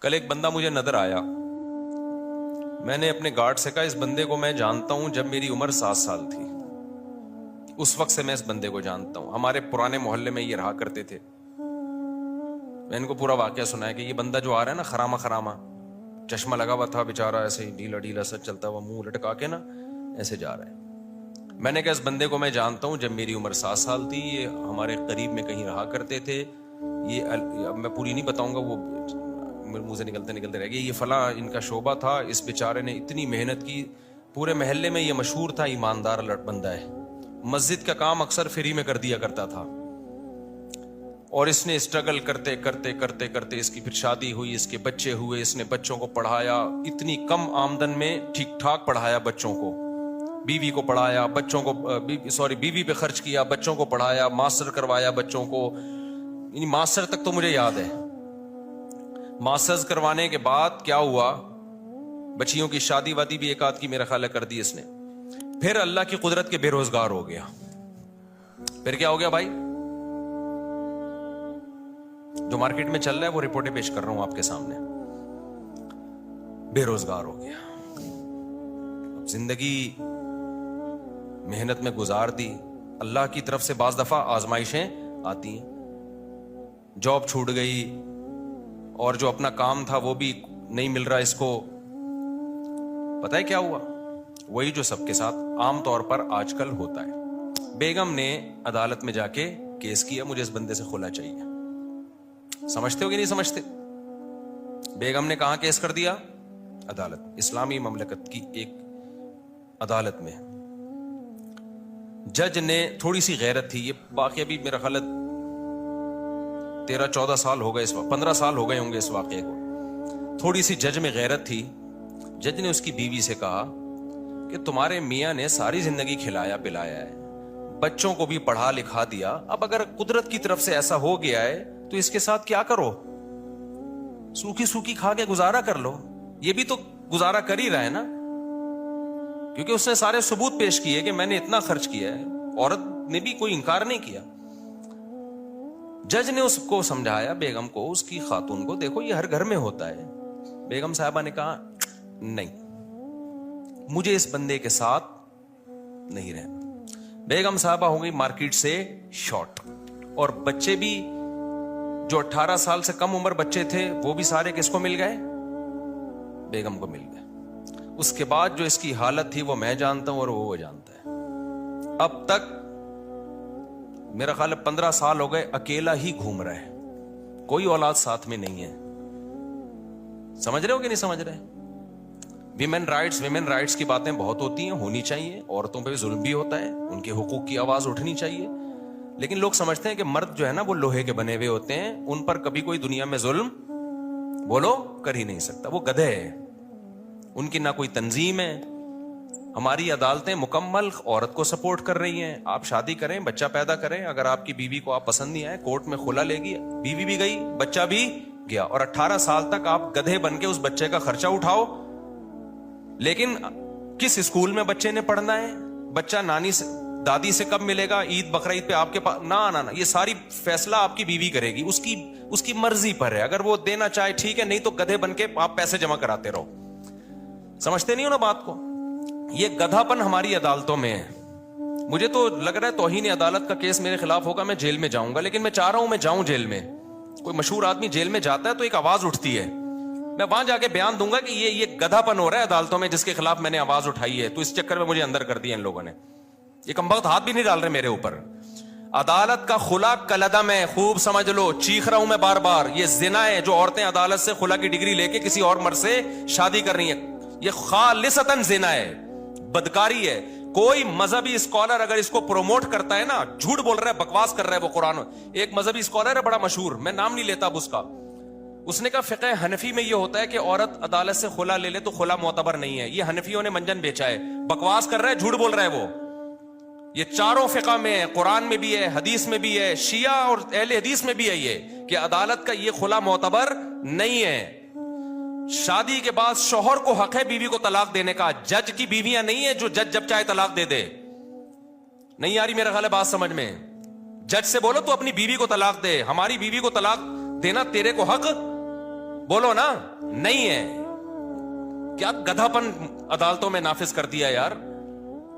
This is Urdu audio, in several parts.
کل ایک بندہ مجھے نظر آیا. میں نے اپنے گارڈ سے کہا اس بندے کو میں جانتا ہوں جب میری عمر 7 سال تھی. اس وقت سے میں اس بندے کو جانتا ہوں. ہمارے پرانے محلے میں یہ رہا کرتے تھے. میں ان کو پورا واقعہ سنایا کہ یہ بندہ جو آ رہا ہے نا خراما خراما, چشمہ لگا ہوا تھا بیچارہ, ایسے ہی ڈھیلا ڈھیلا سا چلتا ہوا, منہ لٹکا کے نا ایسے جا رہا ہے. میں نے کہا اس بندے کو میں جانتا ہوں جب میری عمر 7 سال تھی. یہ ہمارے قریب میں کہیں رہا کرتے تھے. یہ اب میں پوری نہیں بتاؤں گا, وہ میرے منہ سے نکلتے رہ گئے. یہ فلاں ان کا شعبہ تھا. اس بیچارے نے اتنی محنت کی, پورے محلے میں یہ مشہور تھا ایماندار بندہ ہے. مسجد کا کام اکثر فری میں کر دیا کرتا تھا. اور اس نے اسٹرگل کرتے کرتے کرتے کرتے اس کی پھر شادی ہوئی, اس کے بچے ہوئے, اس نے بچوں کو پڑھایا. اتنی کم آمدن میں ٹھیک ٹھاک پڑھایا بچوں کو, بیوی کو پڑھایا, بچوں کو بیوی پہ خرچ کیا, بچوں کو پڑھایا, ماسٹر کروایا بچوں کو. یعنی ماسٹر تک تو مجھے یاد ہے. ماسٹرز کروانے کے بعد کیا ہوا, بچیوں کی شادی وادی بھی ایک آدھ کی میرا خیال ہے کر دی اس نے. پھر اللہ کی قدرت کے بے روزگار ہو گیا. پھر کیا ہو گیا بھائی, جو مارکیٹ میں چل رہا ہے وہ رپورٹیں پیش کر رہا ہوں آپ کے سامنے. بے روزگار ہو گیا. اب زندگی محنت میں گزار دی. اللہ کی طرف سے بعض دفعہ آزمائشیں آتی ہیں. جاب چھوٹ گئی, اور جو اپنا کام تھا وہ بھی نہیں مل رہا اس کو. پتہ ہے کیا ہوا, وہی جو سب کے ساتھ عام طور پر آج کل ہوتا ہے. بیگم نے عدالت میں جا کے کیس کیا, مجھے اس بندے سے خلا چاہیے. سمجھتے ہو کہ نہیں سمجھتے؟ بیگم نے کہاں کیس کر دیا؟ عدالت, اسلامی مملکت کی ایک عدالت میں. جج نے تھوڑی سی غیرت تھی, یہ واقعہ بھی میرا خیال 13-14 سال ہو گئے, 15 سال ہو گئے ہوں گے اس واقعے کو. تھوڑی سی جج میں غیرت تھی. جج نے اس کی بیوی سے کہا کہ تمہارے میاں نے ساری زندگی کھلایا پلایا ہے, بچوں کو بھی پڑھا لکھا دیا, اب اگر قدرت کی طرف سے ایسا ہو گیا ہے تو اس کے ساتھ کیا کرو, سوکھی سوکھی کھا کے گزارا کر لو. یہ بھی تو گزارا کر ہی رہا ہے نا, کیونکہ اس نے سارے ثبوت پیش کیے کہ میں نے اتنا خرچ کیا ہے. عورت نے بھی کوئی انکار نہیں کیا. جج نے اس کو سمجھایا, بیگم کو, اس کی خاتون کو, دیکھو یہ ہر گھر میں ہوتا ہے. بیگم صاحبہ نے کہا نہیں, مجھے اس بندے کے ساتھ نہیں رہنا. بیگم صاحبہ ہو گئی مارکیٹ سے شارٹ, اور بچے بھی جو 18 سال سے کم عمر بچے تھے وہ بھی سارے کس کو مل گئے؟ بیگم کو مل گئے. اس کے بعد جو اس کی حالت تھی وہ میں جانتا ہوں اور وہ جانتا ہے. اب تک میرا خیال 15 سال ہو گئے اکیلا ہی گھوم رہا ہے, کوئی اولاد ساتھ میں نہیں ہے. سمجھ رہے ہو کہ نہیں سمجھ رہے؟ ویمن رائٹس کی باتیں بہت ہوتی ہیں, ہونی چاہیے. عورتوں پہ ظلم بھی ہوتا ہے, ان کے حقوق کی آواز اٹھنی چاہیے. لیکن لوگ سمجھتے ہیں کہ مرد جو ہے نا وہ لوہے کے بنے ہوئے ہوتے ہیں, ان پر کبھی کوئی دنیا میں ظلم بولو کر ہی نہیں سکتا. وہ گدھے ہیں, ان کی نہ کوئی تنظیم ہے. ہماری عدالتیں مکمل عورت کو سپورٹ کر رہی ہیں. آپ شادی کریں, بچہ پیدا کریں, اگر آپ کی بیوی کو آپ پسند نہیں آئے کورٹ میں خلا لے گی, بیوی بھی گئی, بچہ بھی گیا, اور 18 سال تک آپ گدھے بن کے اس بچے کا خرچہ اٹھاؤ. لیکن کس اسکول میں بچے نے پڑھنا ہے, بچہ نانی سے دادی سے کب ملے گا, عید بقرعید پہ آپ کے پاس, نہ یہ ساری فیصلہ آپ کی بیوی کرے گی. اس کی مرضی پر ہے, اگر وہ دینا چاہے ٹھیک ہے, نہیں تو گدھے بن کے آپ پیسے جمع کراتے رہو. سمجھتے نہیں ہو نا بات کو؟ یہ گدھا پن ہماری عدالتوں میں ہے. مجھے تو لگ رہا ہے توہین عدالت کا کیس میرے خلاف ہوگا, میں جیل میں جاؤں گا. لیکن میں چاہ رہا ہوں میں جاؤں جیل میں. کوئی مشہور آدمی جیل میں جاتا ہے تو ایک آواز اٹھتی ہے, میں وہاں جا کے بیان دوں گا کہ یہ گدھا پن ہو رہا ہے عدالتوں میں جس کے خلاف میں نے آواز اٹھائی ہے, تو اس چکر میں مجھے اندر کر دیا ان لوگوں نے. یہ کمبخت ہاتھ بھی نہیں ڈال رہے میرے اوپر. عدالت کا خلا کلدم ہے, خوب سمجھ لو, چیخ رہا ہوں میں بار بار. یہ زنا ہے جو عورتیں عدالت سے خلا کی ڈگری لے کے کسی اور مرد سے شادی کر رہی ہیں. یہ خالصتاً زنا ہے, بدکاری ہے. کوئی مذہبی اسکالر اگر اس کو پروموٹ کرتا ہے نا, جھوٹ بول رہا ہے, بکواس کر رہا ہے وہ قرآن. ایک مذہبی اسکالر ہے بڑا مشہور, میں نام نہیں لیتا اب اس کا, اس نے کہا فقہ حنفی میں یہ ہوتا ہے کہ عورت عدالت سے خلا لے لے تو خلا معتبر نہیں ہے. یہ حنفیوں نے منجن بیچا ہے, بکواس کر رہا ہے, جھوٹ بول رہا ہے وہ. یہ چاروں فقہ میں ہے, قرآن میں بھی ہے, حدیث میں بھی ہے, شیعہ اور اہل حدیث میں بھی ہے یہ کہ عدالت کا یہ خلا معتبر نہیں ہے. شادی کے بعد شوہر کو حق ہے بیوی کو طلاق دینے کا, جج کی بیویاں نہیں ہے جو جج جب چاہے طلاق دے دے. نہیں آ رہی میرا خیال ہے بات سمجھ میں؟ جج سے بولو تو اپنی بیوی کو طلاق دے, ہماری بیوی کو طلاق دینا تیرے کو حق بولو نا, نہیں ہے. کیا گدھاپن عدالتوں میں نافذ کر دیا یار,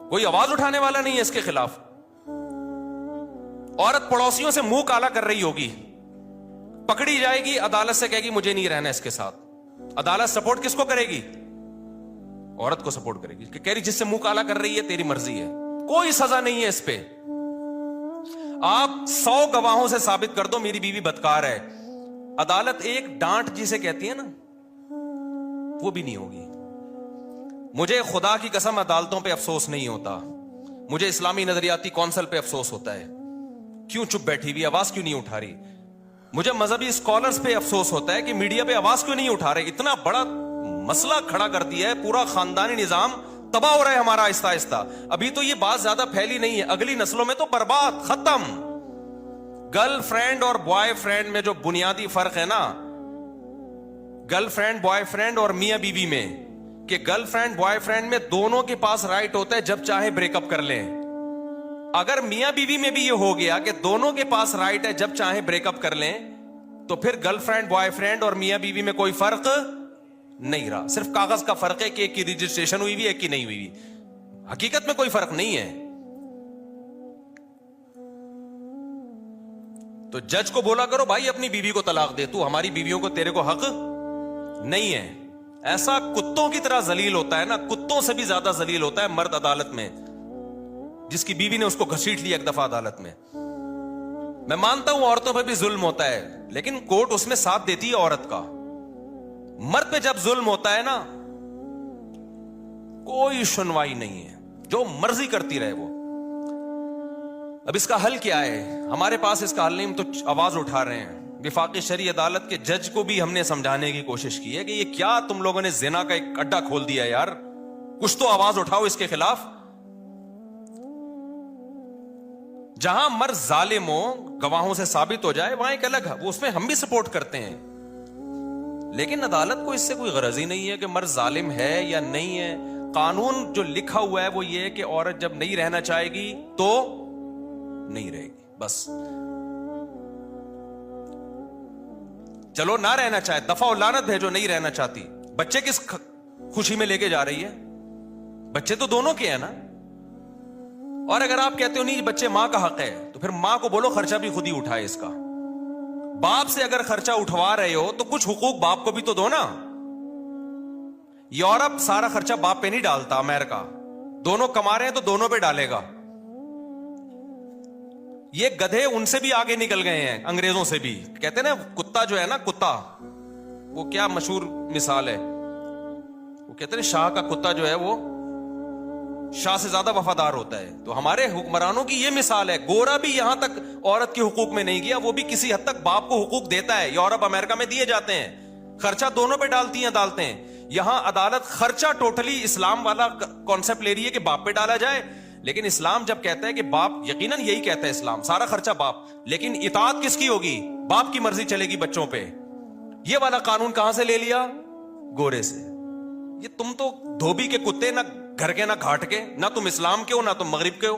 کوئی آواز اٹھانے والا نہیں ہے اس کے خلاف. عورت پڑوسیوں سے منہ کالا کر رہی ہوگی, پکڑی جائے گی, عدالت سے کہے گی مجھے نہیں رہنا اس کے ساتھ. عدالت سپورٹ کس کو کرے گی؟ عورت کو سپورٹ کرے گی, کہ کہہ رہی جس سے منہ کالا کر رہی ہے تیری مرضی ہے, کوئی سزا نہیں ہے اس پہ. آپ 100 گواہوں سے ثابت کر دو میری بیوی بدکار ہے, عدالت ایک ڈانٹ جسے کہتی ہے نا وہ بھی نہیں ہوگی. مجھے خدا کی قسم عدالتوں پہ افسوس نہیں ہوتا, مجھے اسلامی نظریاتی کونسل پہ افسوس ہوتا ہے, کیوں چپ بیٹھی ہوئی, آواز کیوں نہیں اٹھا رہی. مجھے مذہبی اسکالرز پہ افسوس ہوتا ہے کہ میڈیا پہ آواز کیوں نہیں اٹھا رہے. اتنا بڑا مسئلہ کھڑا کر دیا ہے, پورا خاندانی نظام تباہ ہو رہا ہے ہمارا آہستہ آہستہ. ابھی تو یہ بات زیادہ پھیلی نہیں ہے, اگلی نسلوں میں تو برباد, ختم. گرل فرینڈ اور بوائے فرینڈ میں جو بنیادی فرق ہے نا, گرل فرینڈ بوائے فرینڈ اور میاں بیوی میں, کہ گرل فرینڈ بوائے فرینڈ میں دونوں کے پاس رائٹ ہوتا ہے جب چاہے بریک اپ کر لیں. اگر میاں بیوی میں بھی یہ ہو گیا کہ دونوں کے پاس رائٹ ہے جب چاہے بریک اپ کر لیں, تو پھر گرل فرینڈ بوائے فرینڈ اور میاں بیوی میں کوئی فرق نہیں رہا. صرف کاغذ کا فرق ہے کہ ایک کی رجسٹریشن ہوئی ہوئی, ایک کی نہیں ہوئی ہوئی. حقیقت میں کوئی فرق نہیں ہے. تو جج کو بولا کرو بھائی اپنی بیوی کو طلاق دے, تو ہماری بیویوں کو, تیرے کو حق نہیں ہے. ایسا کتوں کی طرح ذلیل ہوتا ہے نا, کتوں سے بھی زیادہ ذلیل ہوتا ہے مرد عدالت میں, جس کی بیوی نے اس کو گھسیٹ لیا ایک دفعہ عدالت میں. میں مانتا ہوں عورتوں پہ بھی ظلم ہوتا ہے, لیکن کورٹ اس میں ساتھ دیتی ہے عورت کا. مرد پہ جب ظلم ہوتا ہے نا کوئی سنوائی نہیں ہے, جو مرضی کرتی رہے وہ. اب اس کا حل کیا ہے؟ ہمارے پاس اس کا حل نہیں, ہم تو آواز اٹھا رہے ہیں. وفاقی شرعی عدالت کے جج کو بھی ہم نے سمجھانے کی کوشش کی ہے کہ یہ کیا تم لوگوں نے زنا کا ایک اڈا کھول دیا یار, کچھ تو آواز اٹھاؤ اس کے خلاف. جہاں مرد ظالم ہو, گواہوں سے ثابت ہو جائے, وہاں ایک الگ ہے, وہ اس میں ہم بھی سپورٹ کرتے ہیں. لیکن عدالت کو اس سے کوئی غرض ہی نہیں ہے کہ مرد ظالم ہے یا نہیں ہے. قانون جو لکھا ہوا ہے وہ یہ ہے کہ عورت جب نہیں رہنا چاہے گی تو نہیں رہے گی, بس. چلو نہ رہنا چاہے, دفعہ و لعنت بھیجو, نہیں رہنا چاہتی. بچے کس خوشی میں لے کے جا رہی ہے؟ بچے تو دونوں کے ہیں نا. اور اگر آپ کہتے ہو نہیں بچے ماں کا حق ہے, تو پھر ماں کو بولو خرچہ بھی خود ہی اٹھائے اس کا. باپ سے اگر خرچہ اٹھوا رہے ہو تو کچھ حقوق باپ کو بھی تو دو نا. یورپ سارا خرچہ باپ پہ نہیں ڈالتا, امریکہ دونوں کما رہے ہیں تو دونوں پہ ڈالے گا. یہ گدھے ان سے بھی آگے نکل گئے ہیں, انگریزوں سے بھی. کہتے ہیں نا کتا جو ہے نا, کتا, وہ کیا مشہور مثال ہے, وہ کہتے ہیں شاہ کا کتا جو ہے وہ شاہ سے زیادہ وفادار ہوتا ہے. تو ہمارے حکمرانوں کی یہ مثال ہے. گورا بھی یہاں تک عورت کے حقوق میں نہیں گیا, وہ بھی کسی حد تک باپ کو حقوق دیتا ہے. یورپ امریکہ میں دیے جاتے ہیں, خرچہ دونوں پہ ڈالتی ہیں عدالتیں. یہاں عدالت خرچہ ٹوٹلی اسلام والا کانسیپٹ لے رہی ہے کہ باپ پہ ڈالا جائے. لیکن اسلام جب کہتا ہے کہ باپ, یقیناً یہی کہتا ہے اسلام, سارا خرچہ باپ, لیکن اطاعت کس کی ہوگی؟ باپ کی مرضی چلے گی بچوں پہ. یہ والا قانون کہاں سے لے لیا؟ گورے سے. یہ تم تو دھوبی کے کتے, نہ گھر کے نہ گھاٹ کے, نہ تم اسلام کے ہو نہ تم مغرب کے ہو.